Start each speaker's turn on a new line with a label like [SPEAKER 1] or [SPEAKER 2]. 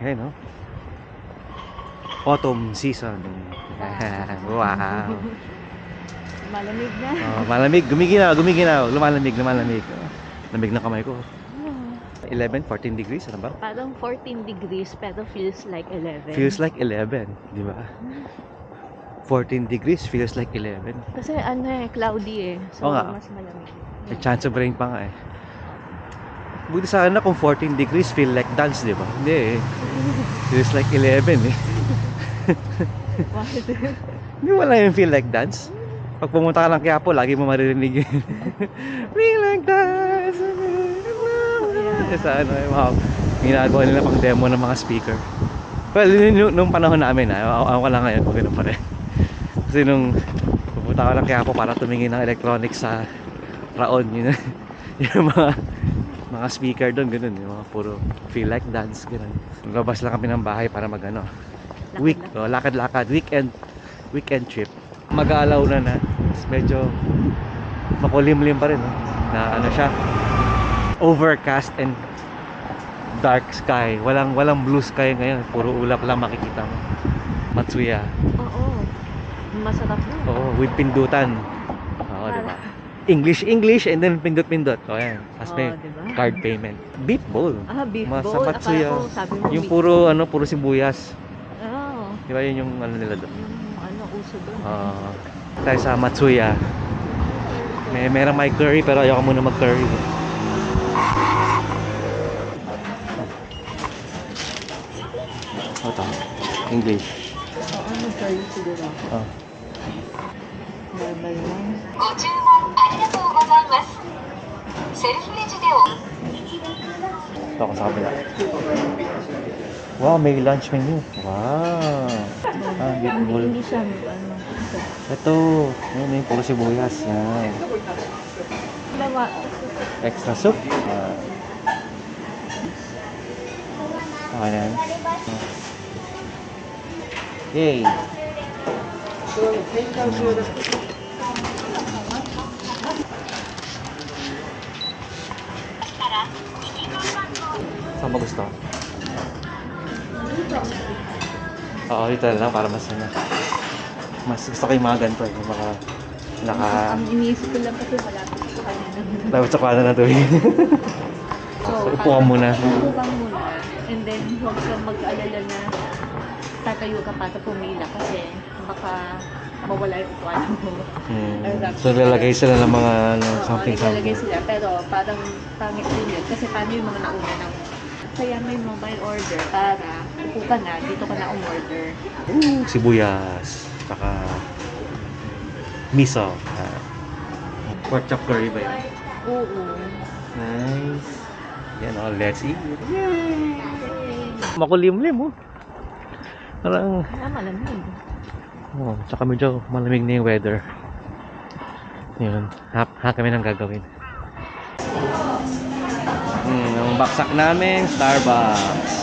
[SPEAKER 1] Ayan, no? Autumn season. Wow.
[SPEAKER 2] Malamig na.
[SPEAKER 1] Malamig. Gumiginaw. Lumalamig. Lamig na kamay ko. 11, 14 degrees, ano ba?
[SPEAKER 2] Parang 14 degrees pero feels like 11.
[SPEAKER 1] Feels like 11, di ba? 14 degrees feels like 11.
[SPEAKER 2] Kasi cloudy eh. So mas malamig.
[SPEAKER 1] May chance of rain pa nga eh. Buti sana kung 14 degrees feel like dance, di ba? Hindi eh. Feels like 11 eh. Hindi wala yung feel like dance. Pag pumunta ka lang Quiapo, lagi mo maririnig yun. Feel like dance. Sa ano, ginagawa nila pang demo ng mga speaker. Well, nung panahon namin, ako lang ngayon, kung ganoon pa rin. Kasi nung pupunta ka lang Quiapo para tumingin ng electronics sa Raon, yun, yung mga speaker doon, ganoon, yung mga puro feel like dance, ganoon. Labas lang kami ng bahay para mag-ano, lakad-lakad, weekend trip. Mag-aalaw na, medyo makulimlim pa rin, no? Na ano siya, overcast and dark sky. Walang blue sky ngayon, puro ulap lang makikita mo. Matsuya.
[SPEAKER 2] Oo. Masarap na.
[SPEAKER 1] Oo, with pindutan. Oo, diba? English and then pindot. O yan. Tapos may
[SPEAKER 2] diba?
[SPEAKER 1] card payment. Beef bowl.
[SPEAKER 2] Beef bowl.
[SPEAKER 1] Sa Matsuya.
[SPEAKER 2] Akala ko, sabi mo
[SPEAKER 1] yung puro puro sibuyas.
[SPEAKER 2] Oo.
[SPEAKER 1] Diba yun yung ano nila doon?
[SPEAKER 2] Yung uso doon.
[SPEAKER 1] Tayo sa Matsuya. Merong may curry pero ayoko muna mag-curry. English.
[SPEAKER 2] Curry siguro. Normal lang.
[SPEAKER 1] Ito ako sa kabila. Wow, may lunch menu. Wow. Beautiful.
[SPEAKER 2] Hindi siya
[SPEAKER 1] Ito. Yun yung puro sibuyas. Yan.
[SPEAKER 2] Lawa.
[SPEAKER 1] Extra soup. Okay na yan. Yay! Saan ba gusto? Oo, dito lang para mas gusto ko yung mga ganito yung mga
[SPEAKER 2] Ang iniisip ko lang kasi malapit sa kanina.
[SPEAKER 1] dapat sa kwana na tuwing so, upuan muna.
[SPEAKER 2] And then huwag kang mag-alala na tatayo ka pa sa pumila kasi baka mawala yung upuan mo.
[SPEAKER 1] So lalagay sila ng mga something.
[SPEAKER 2] Lalagay sila pero parang pangit din yun kasi paano yung mga nauna ng kaya may mobile order para upo ka na, dito ka na umorder.
[SPEAKER 1] Sibuyas, saka miso. Pork chop curry ba yan?
[SPEAKER 2] Oo.
[SPEAKER 1] Nice. Yan o, let's eat. Yay! Makulimlim oh. Parang
[SPEAKER 2] Malamig.
[SPEAKER 1] tsaka medyo malamig na yung weather. Yun, kami nang gagawin. Yung baksak namin, Starbucks.